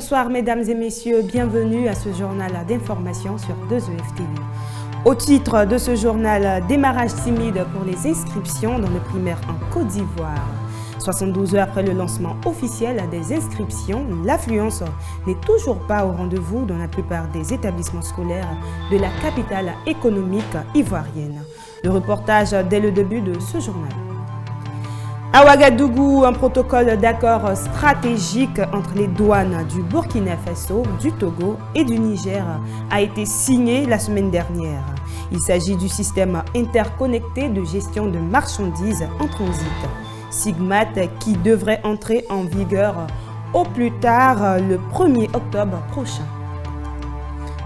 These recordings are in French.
Bonsoir mesdames et messieurs, bienvenue à ce journal d'information sur 2EFTV. Au titre de ce journal, démarrage timide pour les inscriptions dans le primaire en Côte d'Ivoire. 72 heures après le lancement officiel des inscriptions, l'affluence n'est toujours pas au rendez-vous dans la plupart des établissements scolaires de la capitale économique ivoirienne. Le reportage dès le début de ce journal. À Ouagadougou, un protocole d'accord stratégique entre les douanes du Burkina Faso, du Togo et du Niger a été signé la semaine dernière. Il s'agit du système interconnecté de gestion de marchandises en transit, SIGMAT, qui devrait entrer en vigueur au plus tard le 1er octobre prochain.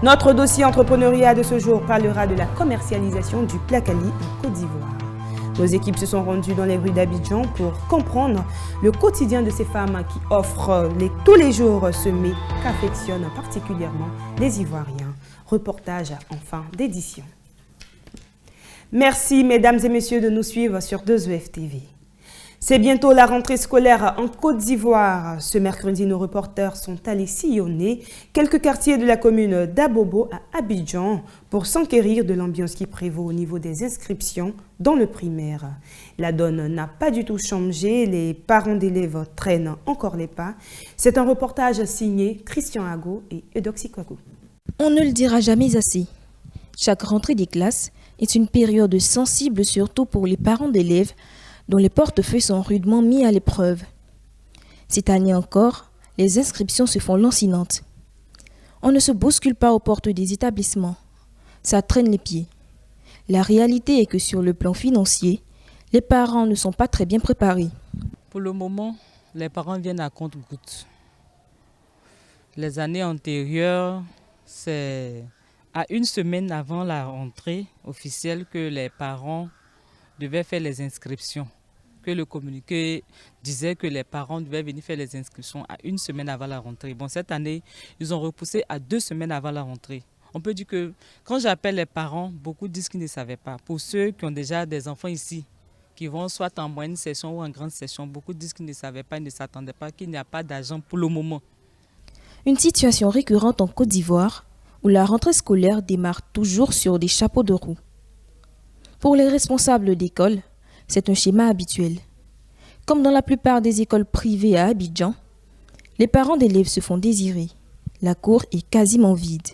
Notre dossier entrepreneuriat de ce jour parlera de la commercialisation du placali en Côte d'Ivoire. Nos équipes se sont rendues dans les rues d'Abidjan pour comprendre le quotidien de ces femmes qui offrent tous les jours ce mets qu'affectionnent particulièrement les Ivoiriens. Reportage en fin d'édition. Merci mesdames et messieurs de nous suivre sur 2EFTV. C'est bientôt la rentrée scolaire en Côte d'Ivoire. Ce mercredi, nos reporters sont allés sillonner quelques quartiers de la commune d'Abobo à Abidjan pour s'enquérir de l'ambiance qui prévaut au niveau des inscriptions dans le primaire. La donne n'a pas du tout changé, les parents d'élèves traînent encore les pas. C'est un reportage signé Christian Ago et Eudoxie Kouakou. On ne le dira jamais assez. Chaque rentrée des classes est une période sensible, surtout pour les parents d'élèves, dont les portefeuilles sont rudement mis à l'épreuve. Cette année encore, les inscriptions se font lancinantes. On ne se bouscule pas aux portes des établissements. Ça traîne les pieds. La réalité est que sur le plan financier, les parents ne sont pas très bien préparés. Pour le moment, les parents viennent à compte-gouttes. Les années antérieures, c'est à une semaine avant la rentrée officielle que les parents devaient faire les inscriptions. Que le communiqué disait que les parents devaient venir faire les inscriptions à une semaine avant la rentrée. Bon, cette année, ils ont repoussé à 2 semaines avant la rentrée. On peut dire que quand j'appelle les parents, beaucoup disent qu'ils ne savaient pas. Pour ceux qui ont déjà des enfants ici, qui vont soit en moyenne session ou en grande session, beaucoup disent qu'ils ne savaient pas, ils ne s'attendaient pas, qu'il n'y a pas d'argent pour le moment. Une situation récurrente en Côte d'Ivoire, où la rentrée scolaire démarre toujours sur des chapeaux de roue. Pour les responsables d'école, c'est un schéma habituel. Comme dans la plupart des écoles privées à Abidjan, les parents d'élèves se font désirer. La cour est quasiment vide.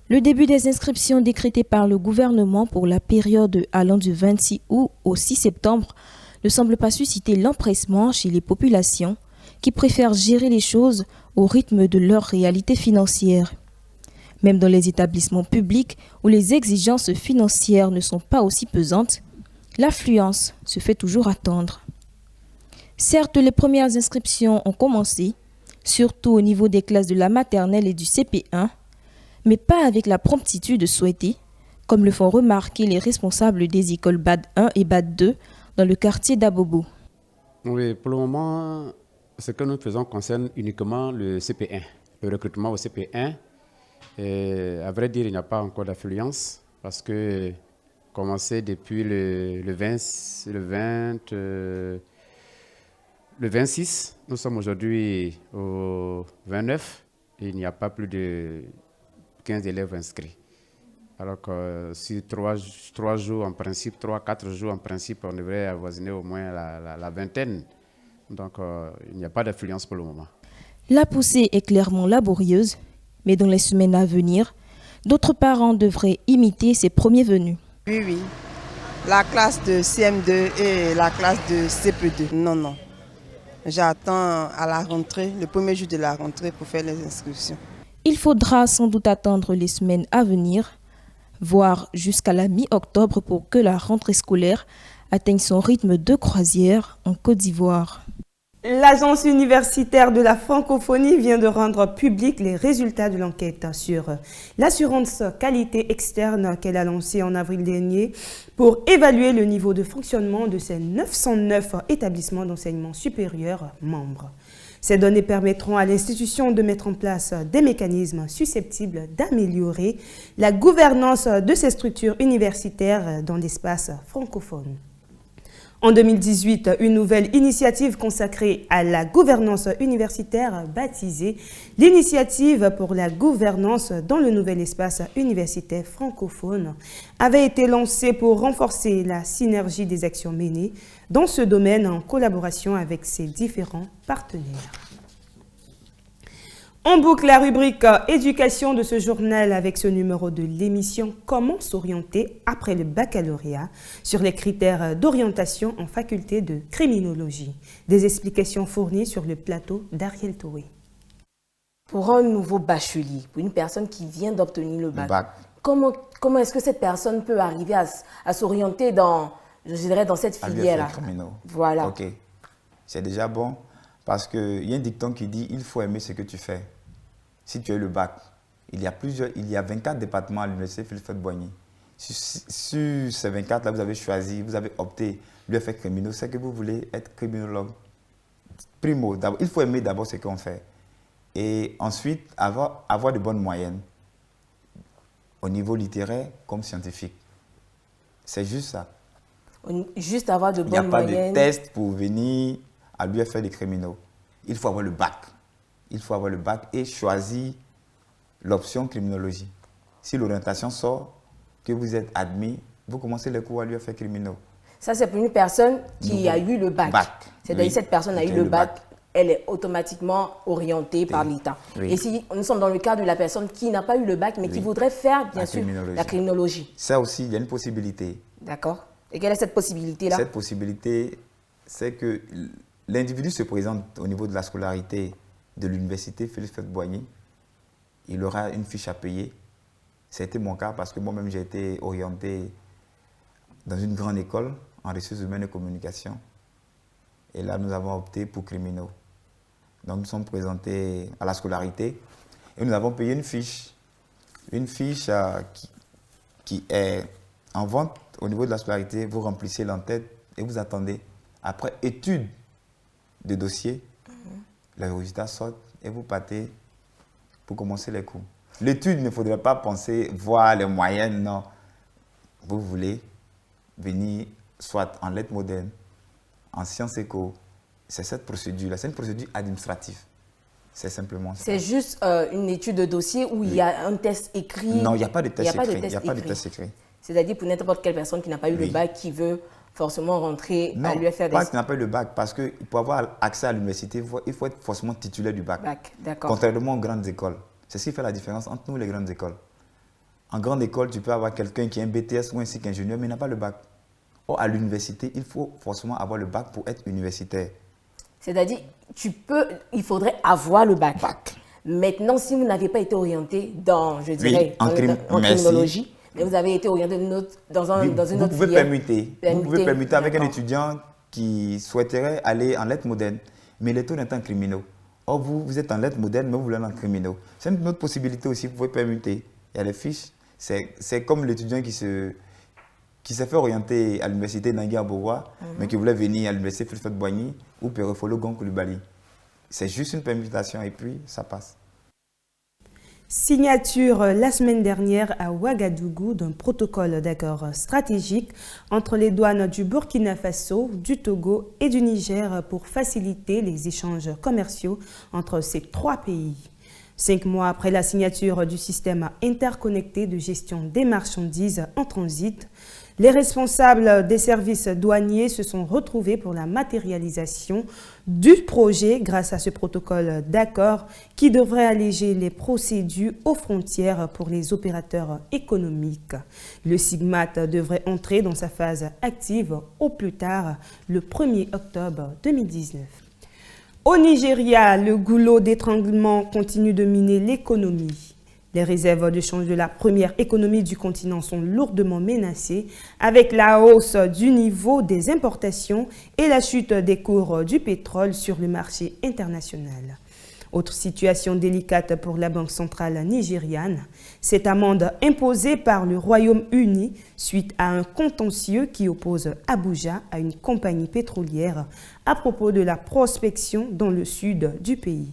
Le début des inscriptions décrétées par le gouvernement pour la période allant du 26 août au 6 septembre ne semble pas susciter l'empressement chez les populations qui préfèrent gérer les choses au rythme de leur réalité financière. Même dans les établissements publics où les exigences financières ne sont pas aussi pesantes, l'affluence se fait toujours attendre. Certes, les premières inscriptions ont commencé, surtout au niveau des classes de la maternelle et du CP1, mais pas avec la promptitude souhaitée, comme le font remarquer les responsables des écoles BAD 1 et BAD 2 dans le quartier d'Abobo. Oui, pour le moment, ce que nous faisons concerne uniquement le CP1, le recrutement au CP1. Et à vrai dire, il n'y a pas encore d'affluence parce que commencé depuis le 26, nous sommes aujourd'hui au 29 et il n'y a pas plus de 15 élèves inscrits. Alors que sur 3 jours en principe, 3-4 jours en principe, on devrait avoisiner au moins la vingtaine. Donc il n'y a pas d'affluence pour le moment. La poussée est clairement laborieuse, mais dans les semaines à venir, d'autres parents devraient imiter ces premiers venus. Oui. La classe de CM2 et la classe de CP2. Non. J'attends à la rentrée, le premier jour de la rentrée pour faire les inscriptions. Il faudra sans doute attendre les semaines à venir, voire jusqu'à la mi-octobre pour que la rentrée scolaire atteigne son rythme de croisière en Côte d'Ivoire. L'Agence universitaire de la francophonie vient de rendre publics les résultats de l'enquête sur l'assurance qualité externe qu'elle a lancée en avril dernier pour évaluer le niveau de fonctionnement de ses 909 établissements d'enseignement supérieur membres. Ces données permettront à l'institution de mettre en place des mécanismes susceptibles d'améliorer la gouvernance de ces structures universitaires dans l'espace francophone. En 2018, une nouvelle initiative consacrée à la gouvernance universitaire, baptisée l'Initiative pour la gouvernance dans le nouvel espace universitaire francophone, avait été lancée pour renforcer la synergie des actions menées dans ce domaine en collaboration avec ses différents partenaires. On boucle la rubrique éducation de ce journal avec ce numéro de l'émission Comment s'orienter après le baccalauréat sur les critères d'orientation en faculté de criminologie. Des explications fournies sur le plateau d'Ariel Touré. Pour un nouveau bachelier, pour une personne qui vient d'obtenir le bac, comment est-ce que cette personne peut arriver à s'orienter dans, je dirais, dans cette filière-là? Voilà. Ok, c'est déjà bon parce qu'il y a un dicton qui dit il faut aimer ce que tu fais. Si tu as eu le bac, il y a 24 départements à l'université Philippe-Faure-Boigny. Sur ces 24-là, vous avez choisi, vous avez opté l'UFR criminaux, c'est que vous voulez être criminologue. Primo, il faut aimer d'abord ce qu'on fait. Et ensuite, avoir de bonnes moyennes au niveau littéraire comme scientifique. C'est juste ça. Juste avoir de bonnes moyennes. Il n'y a pas de test pour venir à l'UFR des criminaux. Il faut avoir le bac. Il faut avoir le bac et choisir l'option criminologie. Si l'orientation sort, que vous êtes admis, vous commencez les cours à l'UFR criminaux. Ça, c'est pour une personne qui a eu le bac. C'est-à-dire cette personne a eu le bac, elle est automatiquement orientée par l'État. Oui. Et si nous sommes dans le cas de la personne qui n'a pas eu le bac, mais qui voudrait faire, bien sûr, la criminologie. Ça aussi, il y a une possibilité. D'accord. Et quelle est cette possibilité-là? Cette possibilité, c'est que l'individu se présente au niveau de la scolarité de l'université Philippe-Faure-Boigny. Il aura une fiche à payer. C'était mon cas parce que moi-même, j'ai été orienté dans une grande école en ressources humaines et communication. Et là, nous avons opté pour criminaux. Donc, nous sommes présentés à la scolarité et nous avons payé une fiche. Une fiche qui est en vente au niveau de la scolarité. Vous remplissez l'entête et vous attendez. Après étude de dossier, les résultats sortent et vous partez pour commencer les cours. L'étude, il ne faudrait pas penser voir les moyennes, non. Vous voulez venir soit en lettres modernes, en sciences éco. C'est cette procédure-là, c'est une procédure administrative. C'est simplement ça. C'est juste une étude de dossier où il y a un test écrit? Non, il n'y a pas de test écrit. Il n'y a pas de test écrit. C'est-à-dire pour n'importe quelle personne qui n'a pas eu le bac, qui veut forcément rentrer à l'UFR. Non, pas qui n'a pas eu le bac, parce que pour avoir accès à l'université, il faut être forcément titulaire du bac. Contrairement aux grandes écoles. C'est ce qui fait la différence entre nous et les grandes écoles. En grande école, tu peux avoir quelqu'un qui a un BTS ou un cycle ingénieur, mais il n'a pas le bac. Or, à l'université, il faut forcément avoir le bac pour être universitaire. C'est-à-dire, il faudrait avoir le bac. Maintenant, si vous n'avez pas été orienté dans, je dirais, en criminologie, mais vous avez été orienté dans une autre filière. Vous pouvez permuter avec un étudiant qui souhaiterait aller en lettres modernes, mais il est tout en temps criminaux. Or, vous êtes en lettres modernes, mais vous voulez aller en criminaux. C'est une autre possibilité aussi, vous pouvez permuter. Il y a les fiches. C'est comme l'étudiant qui s'est fait orienter à l'université Nangui-Ambourgois, mais qui voulait venir à l'université Philippe-Faure-Boigny ou Péréfolo-Gon-Coulibaly. C'est juste une permutation et puis ça passe. Signature la semaine dernière à Ouagadougou d'un protocole d'accord stratégique entre les douanes du Burkina Faso, du Togo et du Niger pour faciliter les échanges commerciaux entre ces trois pays. 5 mois après la signature du système interconnecté de gestion des marchandises en transit, les responsables des services douaniers se sont retrouvés pour la matérialisation du projet grâce à ce protocole d'accord qui devrait alléger les procédures aux frontières pour les opérateurs économiques. Le SIGMAT devrait entrer dans sa phase active au plus tard le 1er octobre 2019. Au Nigeria, le goulot d'étranglement continue de miner l'économie. Les réserves de change de la première économie du continent sont lourdement menacées avec la hausse du niveau des importations et la chute des cours du pétrole sur le marché international. Autre situation délicate pour la Banque centrale nigériane, cette amende imposée par le Royaume-Uni suite à un contentieux qui oppose Abuja à une compagnie pétrolière à propos de la prospection dans le sud du pays.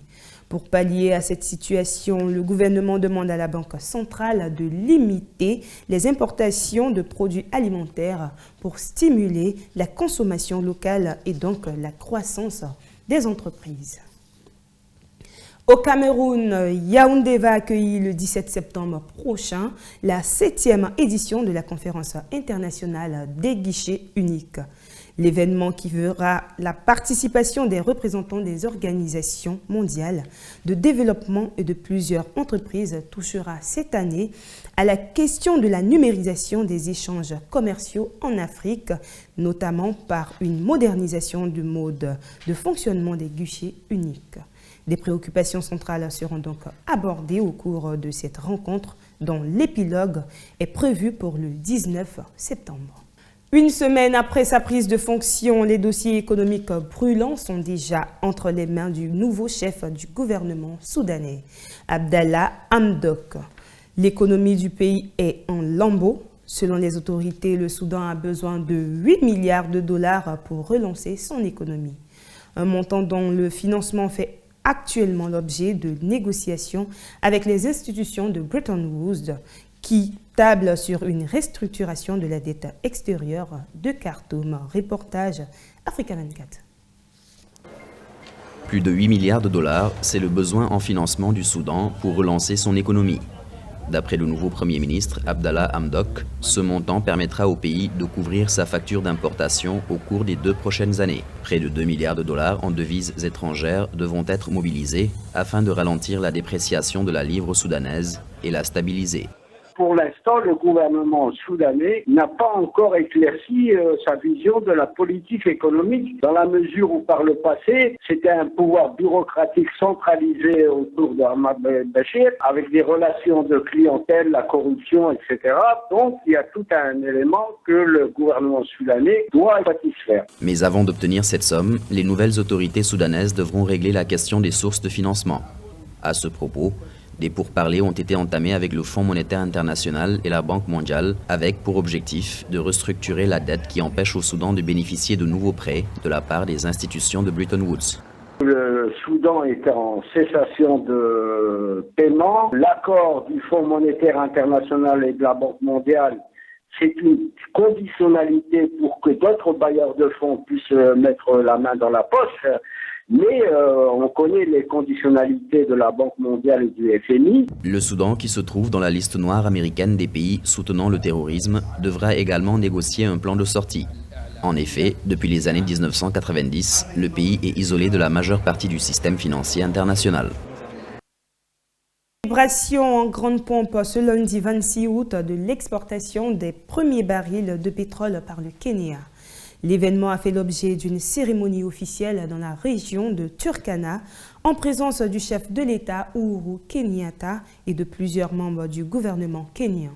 Pour pallier à cette situation, le gouvernement demande à la Banque centrale de limiter les importations de produits alimentaires pour stimuler la consommation locale et donc la croissance des entreprises. Au Cameroun, Yaoundé va accueillir le 17 septembre prochain la 7e édition de la conférence internationale des guichets uniques. L'événement qui verra la participation des représentants des organisations mondiales de développement et de plusieurs entreprises touchera cette année à la question de la numérisation des échanges commerciaux en Afrique, notamment par une modernisation du mode de fonctionnement des guichets uniques. Des préoccupations centrales seront donc abordées au cours de cette rencontre dont l'épilogue est prévu pour le 19 septembre. Une semaine après sa prise de fonction, les dossiers économiques brûlants sont déjà entre les mains du nouveau chef du gouvernement soudanais, Abdallah Hamdok. L'économie du pays est en lambeaux. Selon les autorités, le Soudan a besoin de 8 milliards de dollars pour relancer son économie. Un montant dont le financement fait actuellement l'objet de négociations avec les institutions de Bretton Woods qui tablent sur une restructuration de la dette extérieure de Khartoum. Reportage Africa 24. Plus de 8 milliards de dollars, c'est le besoin en financement du Soudan pour relancer son économie. D'après le nouveau Premier ministre Abdallah Hamdok, ce montant permettra au pays de couvrir sa facture d'importation au cours des 2 prochaines années. Près de 2 milliards de dollars en devises étrangères devront être mobilisés afin de ralentir la dépréciation de la livre soudanaise et la stabiliser. Pour l'instant, le gouvernement soudanais n'a pas encore éclairci sa vision de la politique économique, dans la mesure où par le passé, c'était un pouvoir bureaucratique centralisé autour d'Ahmad Bachir, avec des relations de clientèle, la corruption, etc. Donc, il y a tout un élément que le gouvernement soudanais doit satisfaire. Mais avant d'obtenir cette somme, les nouvelles autorités soudanaises devront régler la question des sources de financement. À ce propos, des pourparlers ont été entamés avec le Fonds monétaire international et la Banque mondiale, avec pour objectif de restructurer la dette qui empêche au Soudan de bénéficier de nouveaux prêts de la part des institutions de Bretton Woods. Le Soudan est en cessation de paiement. L'accord du Fonds monétaire international et de la Banque mondiale, c'est une conditionnalité pour que d'autres bailleurs de fonds puissent mettre la main dans la poche. Mais on connaît les conditionnalités de la Banque mondiale et du FMI. Le Soudan, qui se trouve dans la liste noire américaine des pays soutenant le terrorisme, devra également négocier un plan de sortie. En effet, depuis les années 1990, le pays est isolé de la majeure partie du système financier international. Célébration en grande pompe ce lundi 26 août de l'exportation des premiers barils de pétrole par le Kenya. L'événement a fait l'objet d'une cérémonie officielle dans la région de Turkana en présence du chef de l'État Uhuru Kenyatta et de plusieurs membres du gouvernement kenyan.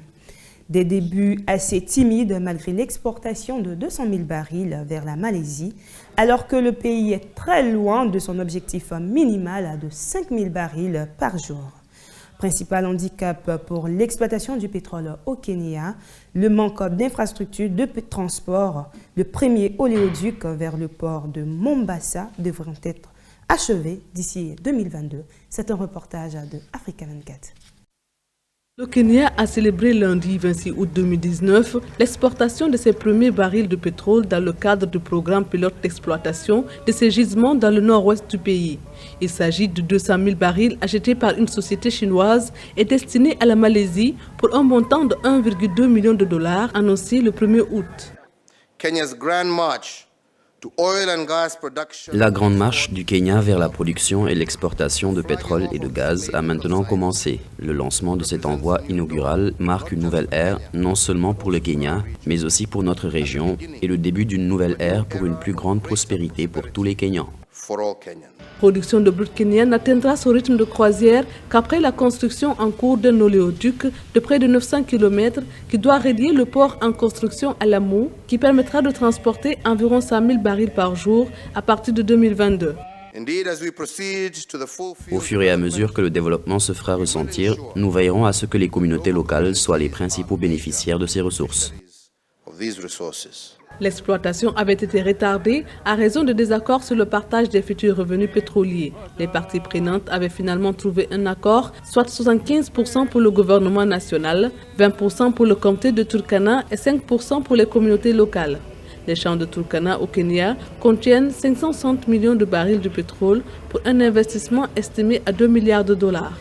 Des débuts assez timides malgré l'exportation de 200 000 barils vers la Malaisie, alors que le pays est très loin de son objectif minimal de 5 000 barils par jour. Principal handicap pour l'exploitation du pétrole au Kenya, le manque d'infrastructures de transport. Le premier oléoduc vers le port de Mombasa devrait être achevé d'ici 2022. C'est un reportage de Africa 24. Le Kenya a célébré lundi 26 août 2019 l'exportation de ses premiers barils de pétrole dans le cadre du programme pilote d'exploitation de ses gisements dans le nord-ouest du pays. Il s'agit de 200 000 barils achetés par une société chinoise et destinés à la Malaisie pour un montant de 1,2 million de dollars annoncé le 1er août. Kenya's Grand March to oil and gas production. La grande marche du Kenya vers la production et l'exportation de pétrole et de gaz a maintenant commencé. Le lancement de cet envoi inaugural marque une nouvelle ère, non seulement pour le Kenya, mais aussi pour notre région, et le début d'une nouvelle ère pour une plus grande prospérité pour tous les Kenyans. La production de brut kenyan n'atteindra son rythme de croisière qu'après la construction en cours d'un oléoduc de près de 900 km qui doit relier le port en construction à Lamu, qui permettra de transporter environ 100 000 barils par jour à partir de 2022. Au fur et à mesure que le développement se fera ressentir, nous veillerons à ce que les communautés locales soient les principaux bénéficiaires de ces ressources. L'exploitation avait été retardée à raison de désaccords sur le partage des futurs revenus pétroliers. Les parties prenantes avaient finalement trouvé un accord, soit 75% pour le gouvernement national, 20% pour le comté de Turkana et 5% pour les communautés locales. Les champs de Turkana au Kenya contiennent 560 millions de barils de pétrole pour un investissement estimé à 2 milliards de dollars.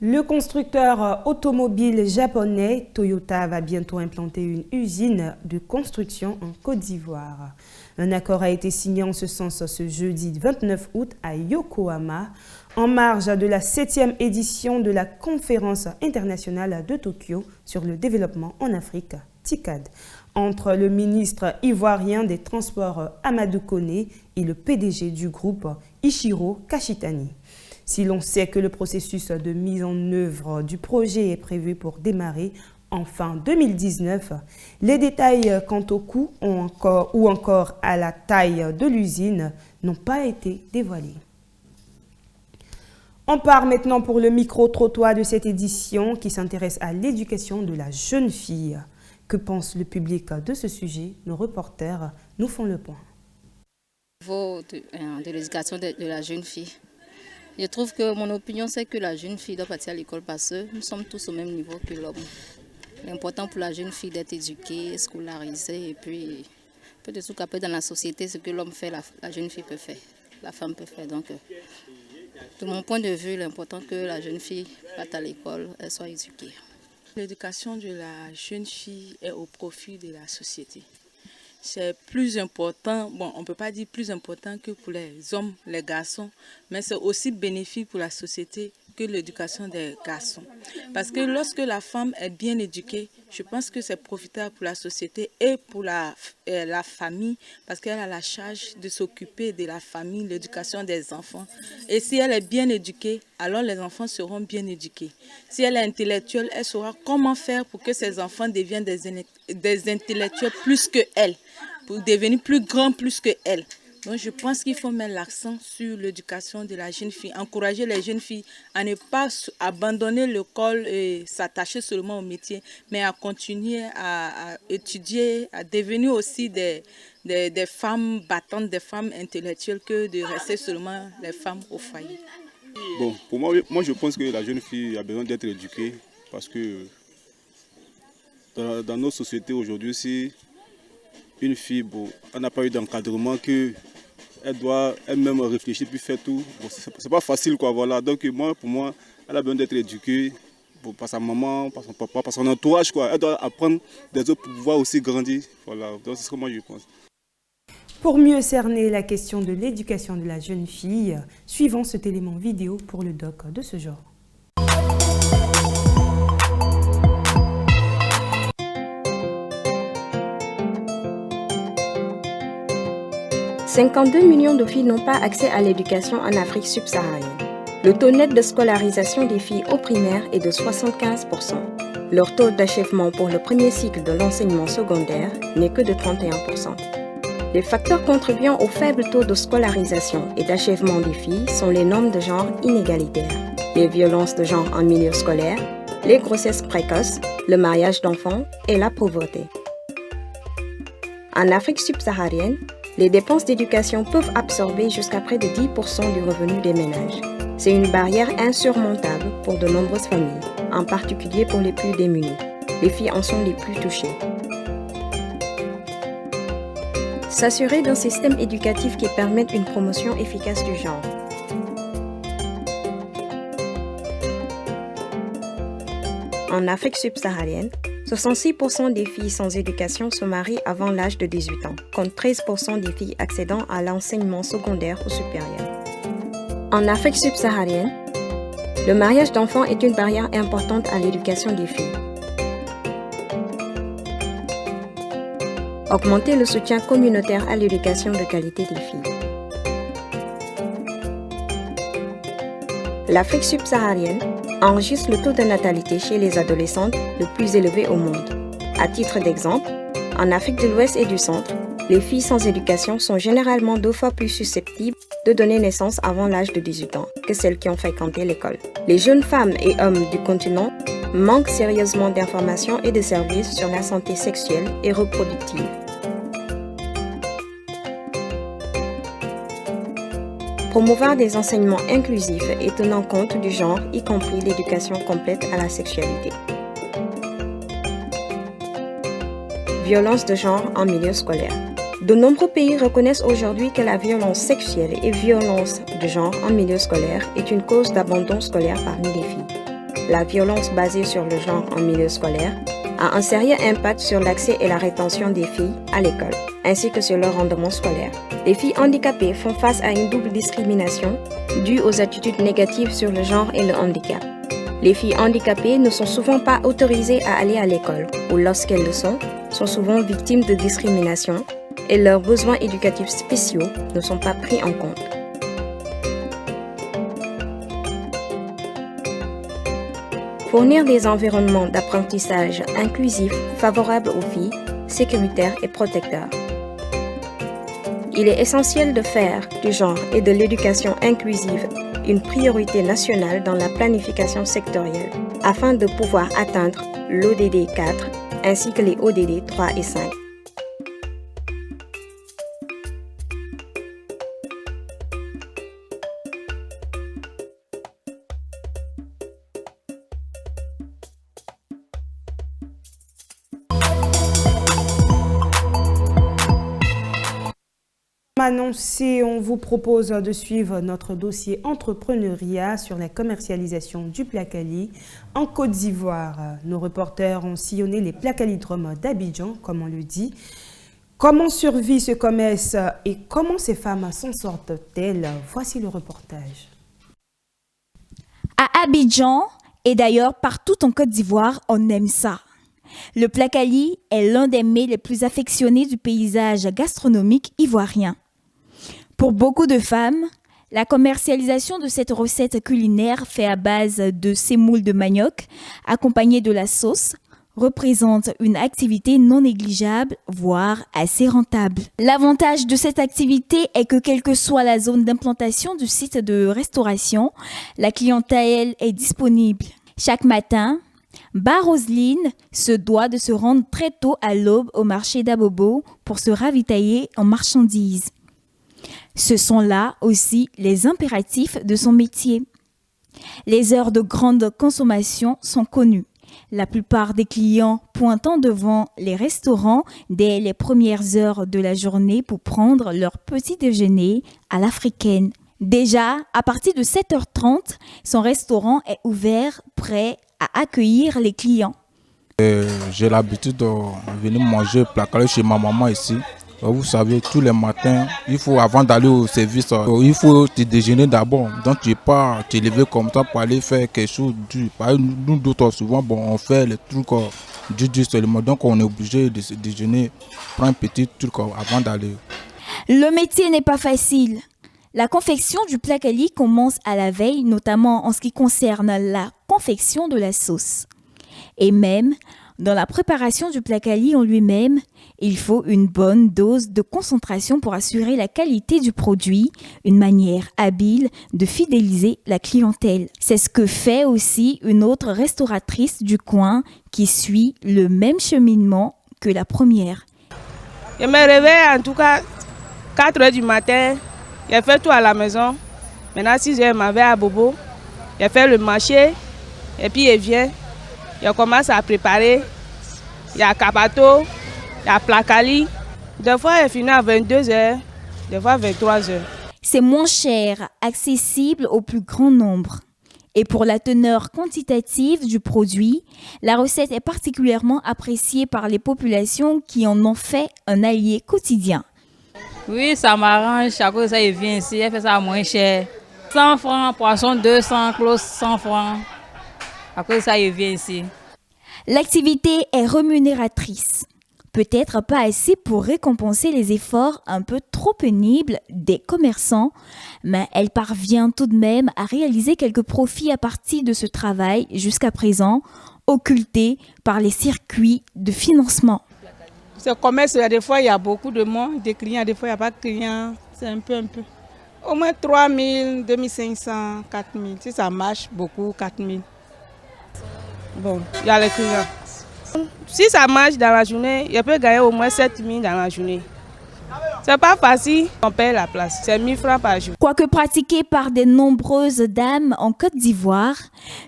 Le constructeur automobile japonais Toyota va bientôt implanter une usine de construction en Côte d'Ivoire. Un accord a été signé en ce sens ce jeudi 29 août à Yokohama, en marge de la 7e édition de la conférence internationale de Tokyo sur le développement en Afrique, TICAD, entre le ministre ivoirien des Transports Amadou Koné et le PDG du groupe Ichiro Kashitani. Si l'on sait que le processus de mise en œuvre du projet est prévu pour démarrer en fin 2019, les détails quant au coût ou encore à la taille de l'usine n'ont pas été dévoilés. On part maintenant pour le micro-trottoir de cette édition qui s'intéresse à l'éducation de la jeune fille. Que pense le public de ce sujet? Nos reporters nous font le point. Au niveau de l'éducation de la jeune fille, je trouve que mon opinion, c'est que la jeune fille doit partir à l'école parce que nous sommes tous au même niveau que l'homme. L'important pour la jeune fille d'être éduquée, scolarisée, et puis peu de tout qu'après dans la société, ce que l'homme fait, la jeune fille peut faire, la femme peut faire. Donc, de mon point de vue, l'important que la jeune fille parte à l'école, elle soit éduquée. L'éducation de la jeune fille est au profit de la société. C'est plus important, bon, on ne peut pas dire plus important que pour les hommes, les garçons, mais c'est aussi bénéfique pour la société que l'éducation des garçons. Parce que lorsque la femme est bien éduquée, je pense que c'est profitable pour la société et pour la famille, parce qu'elle a la charge de s'occuper de la famille, l'éducation des enfants. Et si elle est bien éduquée, alors les enfants seront bien éduqués. Si elle est intellectuelle, elle saura comment faire pour que ses enfants deviennent des intellectuels plus qu'elle, pour devenir plus grands plus qu'elle. Donc je pense qu'il faut mettre l'accent sur l'éducation de la jeune fille, encourager les jeunes filles à ne pas abandonner l'école et s'attacher seulement au métier, mais à continuer à étudier, à devenir aussi des femmes battantes, des femmes intellectuelles, que de rester seulement les femmes au foyer. Bon, pour moi je pense que la jeune fille a besoin d'être éduquée parce que dans nos sociétés aujourd'hui, si une fille, bon, elle n'a pas eu d'encadrement, elle doit elle-même réfléchir puis faire tout. Bon, c'est pas facile, quoi, voilà. Donc pour moi, elle a besoin d'être éduquée par sa maman, par son papa, par son entourage, quoi. Elle doit apprendre des autres pour pouvoir aussi grandir. Voilà, donc c'est ce que moi je pense. Pour mieux cerner la question de l'éducation de la jeune fille, suivons cet élément vidéo pour le doc de ce genre. « 52 millions de filles n'ont pas accès à l'éducation en Afrique subsaharienne. Le taux net de scolarisation des filles au primaire est de 75%. Leur taux d'achèvement pour le premier cycle de l'enseignement secondaire n'est que de 31%. Les facteurs contribuant au faible taux de scolarisation et d'achèvement des filles sont les normes de genre inégalitaires, les violences de genre en milieu scolaire, les grossesses précoces, le mariage d'enfants et la pauvreté. En Afrique subsaharienne, les dépenses d'éducation peuvent absorber jusqu'à près de 10% du revenu des ménages. C'est une barrière insurmontable pour de nombreuses familles, en particulier pour les plus démunis. Les filles en sont les plus touchées. S'assurer d'un système éducatif qui permette une promotion efficace du genre. En Afrique subsaharienne, 66% des filles sans éducation se marient avant l'âge de 18 ans, contre 13% des filles accédant à l'enseignement secondaire ou supérieur. En Afrique subsaharienne, le mariage d'enfants est une barrière importante à l'éducation des filles. Augmenter le soutien communautaire à l'éducation de qualité des filles. L'Afrique subsaharienne enregistre le taux de natalité chez les adolescentes le plus élevé au monde. À titre d'exemple, en Afrique de l'Ouest et du Centre, les filles sans éducation sont généralement 2 fois plus susceptibles de donner naissance avant l'âge de 18 ans que celles qui ont fréquenté l'école. Les jeunes femmes et hommes du continent manquent sérieusement d'informations et de services sur la santé sexuelle et reproductive. Promouvoir des enseignements inclusifs et tenant compte du genre, y compris l'éducation complète à la sexualité. Violence de genre en milieu scolaire. De nombreux pays reconnaissent aujourd'hui que la violence sexuelle et violence de genre en milieu scolaire est une cause d'abandon scolaire parmi les filles. La violence basée sur le genre en milieu scolaire a un sérieux impact sur l'accès et la rétention des filles à l'école, ainsi que sur leur rendement scolaire. Les filles handicapées font face à une double discrimination due aux attitudes négatives sur le genre et le handicap. Les filles handicapées ne sont souvent pas autorisées à aller à l'école, ou lorsqu'elles le sont souvent victimes de discrimination et leurs besoins éducatifs spéciaux ne sont pas pris en compte. Fournir des environnements d'apprentissage inclusifs, favorables aux filles, sécuritaires et protecteurs. Il est essentiel de faire du genre et de l'éducation inclusive une priorité nationale dans la planification sectorielle afin de pouvoir atteindre l'ODD 4 ainsi que les ODD 3 et 5. Annoncé, on vous propose de suivre notre dossier entrepreneuriat sur la commercialisation du placali en Côte d'Ivoire. Nos reporters ont sillonné les placalidromes d'Abidjan, comme on le dit. Comment survit ce commerce et comment ces femmes s'en sortent-elles? Voici le reportage. À Abidjan, et d'ailleurs partout en Côte d'Ivoire, on aime ça. Le placali est l'un des mets les plus affectionnés du paysage gastronomique ivoirien. Pour beaucoup de femmes, la commercialisation de cette recette culinaire faite à base de semoule de manioc, accompagnée de la sauce, représente une activité non négligeable, voire assez rentable. L'avantage de cette activité est que quelle que soit la zone d'implantation du site de restauration, la clientèle est disponible. Chaque matin, Roselyne se doit de se rendre très tôt à l'aube au marché d'Abobo pour se ravitailler en marchandises. Ce sont là aussi les impératifs de son métier. Les heures de grande consommation sont connues. La plupart des clients pointant devant les restaurants dès les premières heures de la journée pour prendre leur petit déjeuner à l'africaine. Déjà, à partir de 7h30, son restaurant est ouvert, prêt à accueillir les clients. J'ai l'habitude de venir manger placali chez ma maman ici. Vous savez, tous les matins, avant d'aller au service, il faut te déjeuner d'abord. Donc tu n'es pas te lever comme ça pour aller faire quelque chose du. Nous d'autres, souvent, on fait les trucs du seulement. Donc on est obligé de se déjeuner, prendre un petit truc avant d'aller. Le métier n'est pas facile. La confection du placali commence à la veille, notamment en ce qui concerne la confection de la sauce. Et même, dans la préparation du placali en lui-même, il faut une bonne dose de concentration pour assurer la qualité du produit, une manière habile de fidéliser la clientèle. C'est ce que fait aussi une autre restauratrice du coin qui suit le même cheminement que la première. Je me réveille en tout cas 4h du matin, j'ai fait tout à la maison. Maintenant 6h, je m'en vais à Bobo, j'ai fait le marché et puis je viens, je commence à préparer. Il y a capato, il y a placali. Des fois, elle finit à 22h, des fois à 23h. C'est moins cher, accessible au plus grand nombre. Et pour la teneur quantitative du produit, la recette est particulièrement appréciée par les populations qui en ont fait un allié quotidien. Oui, ça m'arrange. Chaque fois que ça vient ici, elle fait ça moins cher. 100 francs, poisson 200, close 100 francs. Après ça, il vient ici. L'activité est rémunératrice. Peut-être pas assez pour récompenser les efforts un peu trop pénibles des commerçants, mais elle parvient tout de même à réaliser quelques profits à partir de ce travail jusqu'à présent occulté par les circuits de financement. Ce commerce, des fois, il y a beaucoup de monde, des clients, des fois, il n'y a pas de clients. C'est un peu. Au moins 3 000, 2 500, 4 000. Si ça marche beaucoup, 4 000. Bon, il y a les clients. Si ça marche dans la journée, je peux gagner au moins 7 000 dans la journée. C'est pas facile, on paye la place. C'est 1 000 francs par jour. Quoique pratiqué par de nombreuses dames en Côte d'Ivoire,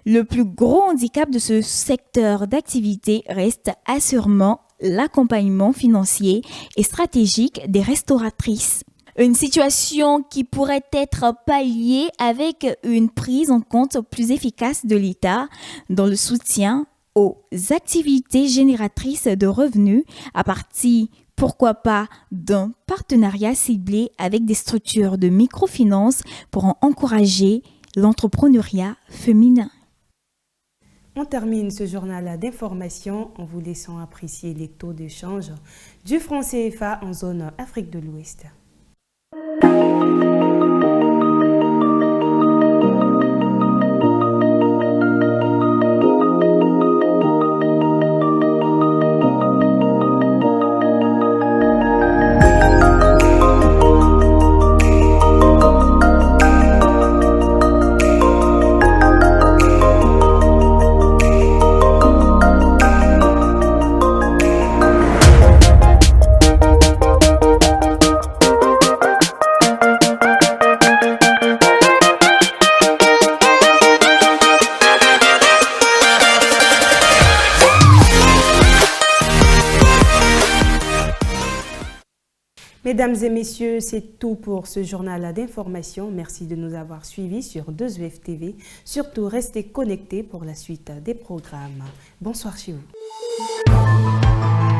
le plus gros handicap de ce secteur d'activité reste assurément l'accompagnement financier et stratégique des restauratrices. Une situation qui pourrait être palliée avec une prise en compte plus efficace de l'État dans le soutien aux activités génératrices de revenus à partir, pourquoi pas, d'un partenariat ciblé avec des structures de microfinance pour en encourager l'entrepreneuriat féminin. On termine ce journal d'information en vous laissant apprécier les taux de change du franc CFA en zone Afrique de l'Ouest. Mesdames et messieurs, c'est tout pour ce journal d'information. Merci de nous avoir suivis sur 2UF TV. Surtout, restez connectés pour la suite des programmes. Bonsoir chez vous.